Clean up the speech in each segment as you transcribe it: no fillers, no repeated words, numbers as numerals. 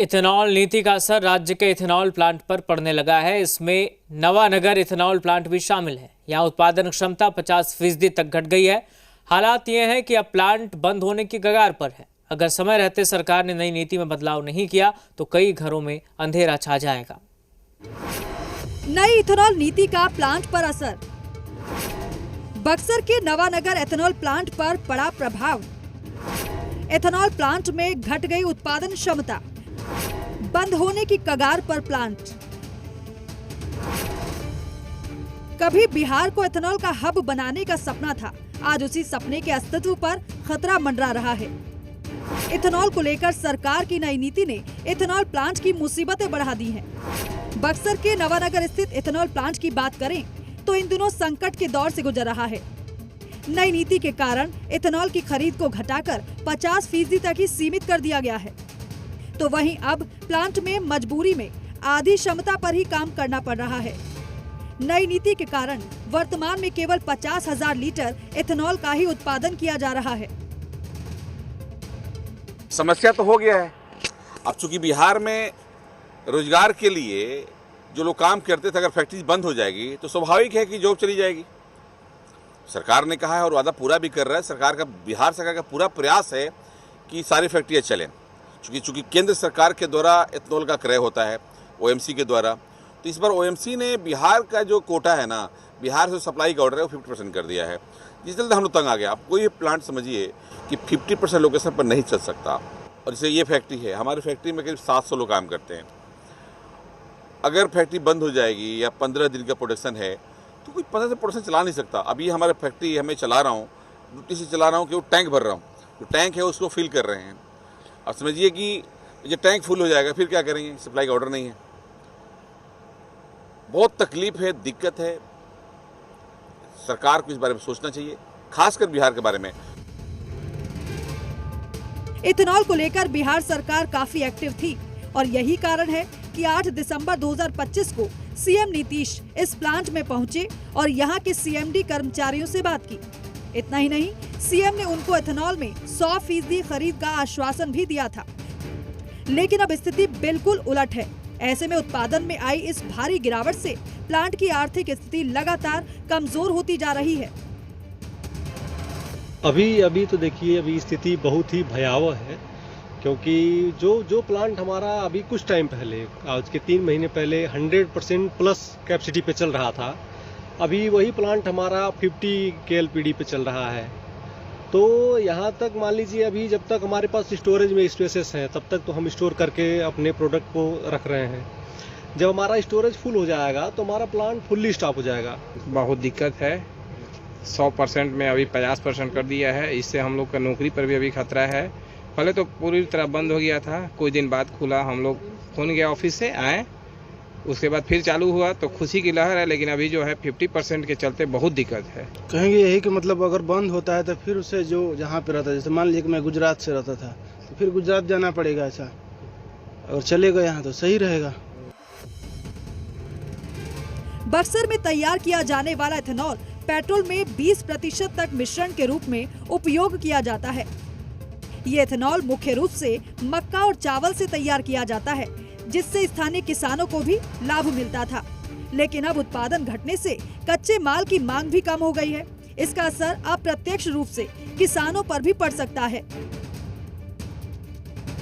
Ethanol नीति का असर राज्य के इथेनॉल प्लांट पर पड़ने लगा है। इसमें नवानगर इथेनॉल प्लांट भी शामिल है। यहाँ उत्पादन क्षमता 50% तक घट गई है। हालात ये हैं कि अब प्लांट बंद होने की कगार पर है। अगर समय रहते सरकार ने नई नीति में बदलाव नहीं किया तो कई घरों में अंधेरा छा जाएगा। नई इथेनॉल नीति का प्लांट पर असर। बक्सर के नवानगर इथेनॉल प्लांट पर पड़ा प्रभाव। इथेनॉल प्लांट में घट गई उत्पादन क्षमता, बंद होने की कगार पर प्लांट। कभी बिहार को इथेनॉल का हब बनाने का सपना था, आज उसी सपने के अस्तित्व पर खतरा मंडरा रहा है। इथेनॉल को लेकर सरकार की नई नीति ने इथेनॉल प्लांट की मुसीबतें बढ़ा दी हैं। बक्सर के नवानगर स्थित इथेनॉल प्लांट की बात करें तो इन दिनों संकट के दौर से गुजर रहा है। नई नीति के कारण इथेनॉल की खरीद को घटाकर 50% तक ही सीमित कर दिया गया है, तो वहीं अब प्लांट में मजबूरी में आधी क्षमता पर ही काम करना पड़ रहा है। नई नीति के कारण वर्तमान में केवल 50,000 लीटर इथेनॉल का ही उत्पादन किया जा रहा है। समस्या तो हो गया है। अब चूंकि बिहार में रोजगार के लिए जो लोग काम करते थे, अगर फैक्ट्री बंद हो जाएगी तो स्वाभाविक है कि जॉब चली जाएगी। सरकार ने कहा है और वादा पूरा भी कर रहा है। बिहार सरकार का पूरा प्रयास है कि सारी फैक्ट्रियाँ चलें। चूंकि केंद्र सरकार के द्वारा इथेनॉल का क्रय होता है ओएमसी के द्वारा, तो इस बार ओएमसी ने बिहार का जो कोटा है ना, बिहार से सप्लाई का ऑर्डर है वो 50% कर दिया है, जिस चलते हम लोग तंग आ गया। आप कोई प्लांट समझिए कि 50% लोकेशन पर नहीं चल सकता। और जैसे ये फैक्ट्री है, हमारी फैक्ट्री में करीब 700 लोग काम करते हैं। अगर फैक्ट्री बंद हो जाएगी या 15 दिन का प्रोडक्शन है तो कोई 15 दिन प्रोडक्शन चला नहीं सकता। अभी हमारे फैक्ट्री हमें चला रहा हूँ, ड्यूटी से चला रहा हूँ कि वो टैंक भर रहा हूँ, जो टैंक है उसको फिल कर रहे हैं। अब समझिए कि ये टैंक फुल हो जाएगा, फिर क्या करेंगे? सप्लाई का ऑर्डर नहीं है। बहुत तकलीफ है, दिक्कत है। सरकार को इस बारे में सोचना चाहिए, खासकर बिहार के बारे में। इथेनॉल को लेकर बिहार सरकार काफी एक्टिव थी और यही कारण है कि 8 दिसंबर 2025 को सीएम नीतीश इस प्लांट में पहुंचे और यहां के सीएमडी कर्मचारियों से बात की। इतना ही नहीं, सीएम ने उनको इथेनॉल में 100% खरीद का आश्वासन भी दिया था। लेकिन अब स्थिति बिल्कुल उलट है। ऐसे में उत्पादन में आई इस भारी गिरावट से प्लांट की आर्थिक स्थिति लगातार कमजोर होती जा रही है। अभी तो देखिए, अभी स्थिति बहुत ही भयावह है, क्योंकि जो प्लांट हमारा अभी कुछ टाइम पहले, आज के 3 महीने पहले 100% प्लस कैपेसिटी पे चल रहा था, अभी वही प्लांट हमारा 50 KLPD पे चल रहा है। तो यहाँ तक मान लीजिए, अभी जब तक हमारे पास स्टोरेज में स्पेसेस हैं तब तक तो हम स्टोर करके अपने प्रोडक्ट को रख रहे हैं। जब हमारा स्टोरेज फुल हो जाएगा तो हमारा प्लांट फुल्ली स्टॉप हो जाएगा। बहुत दिक्कत है। 100% में अभी 50% कर दिया है। इससे हम लोग का नौकरी पर भी अभी खतरा है। पहले तो पूरी तरह बंद हो गया था, कुछ दिन बाद खुला। हम लोग फोन गया ऑफिस से आए, उसके बाद फिर चालू हुआ तो खुशी की लहर है। लेकिन अभी जो है 50% के चलते बहुत दिक्कत है। कहेंगे यही कि मतलब अगर बंद होता है तो फिर उसे जो जहाँ पे रहता है, जैसे मान लीजिए कि मैं गुजरात से रहता था तो फिर गुजरात जाना पड़ेगा। ऐसा अगर चलेगा यहाँ तो सही रहेगा। बक्सर में तैयार किया जाने वाला इथेनॉल पेट्रोल में 20% तक मिश्रण के रूप में उपयोग किया जाता है। ये इथेनॉल मुख्य रूप से मक्का और चावल से तैयार किया जाता है, जिससे स्थानीय किसानों को भी लाभ मिलता था। लेकिन अब उत्पादन घटने से कच्चे माल की मांग भी कम हो गई है। इसका असर अप्रत्यक्ष रूप से किसानों पर भी पड़ सकता है।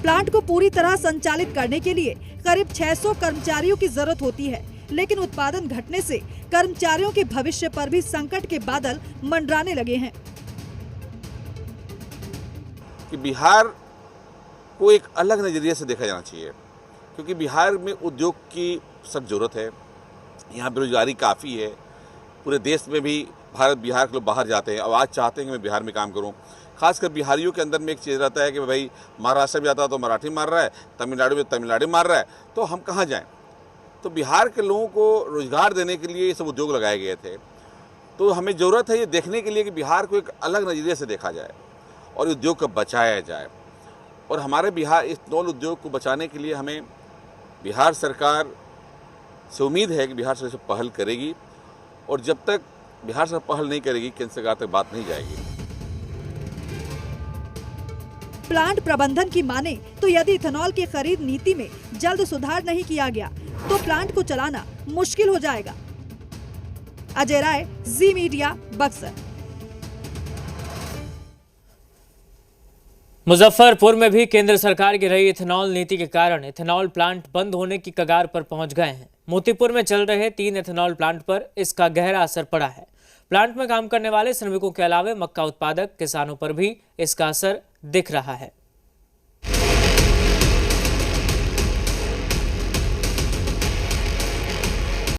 प्लांट को पूरी तरह संचालित करने के लिए करीब 600 कर्मचारियों की जरूरत होती है, लेकिन उत्पादन घटने से कर्मचारियों के भविष्य पर भी संकट के बादल मंडराने लगे हैं। कि बिहार को एक अलग नजरिए से देखा जाना चाहिए, क्योंकि बिहार में उद्योग की सख्त जरूरत है। यहाँ बेरोजगारी काफ़ी है। पूरे देश में भी बिहार के लोग बाहर जाते हैं। अब आज चाहते हैं कि मैं बिहार में काम करूँ। खासकर बिहारियों के अंदर में एक चीज़ रहता है कि भाई महाराष्ट्र में जाता तो मराठी मार रहा है, तमिलनाडु में तमिलनाडु मार रहा है, तो हम कहाँ जाएं? तो बिहार के लोगों को रोजगार देने के लिए ये सब उद्योग लगाए गए थे। तो हमें ज़रूरत है ये देखने के लिए कि बिहार को एक अलग नज़रिए से देखा जाए और उद्योग को बचाया जाए। और हमारे बिहार इस इथेनॉल उद्योग को बचाने के लिए हमें बिहार सरकार से उम्मीद है कि बिहार सरकार पहल करेगी, और जब तक बिहार सरकार पहल नहीं करेगी केंद्र सरकार तक बात नहीं जाएगी। प्लांट प्रबंधन की माने तो यदि इथेनॉल की खरीद नीति में जल्द सुधार नहीं किया गया तो प्लांट को चलाना मुश्किल हो जाएगा। अजय राय, जी मीडिया, बक्सर। मुजफ्फरपुर में भी केंद्र सरकार की रही इथेनॉल नीति के कारण इथेनॉल प्लांट बंद होने की कगार पर पहुंच गए हैं। मोतीपुर में चल रहे 3 इथेनॉल प्लांट पर इसका गहरा असर पड़ा है। प्लांट में काम करने वाले श्रमिकों के अलावा मक्का उत्पादक किसानों पर भी इसका असर दिख रहा है।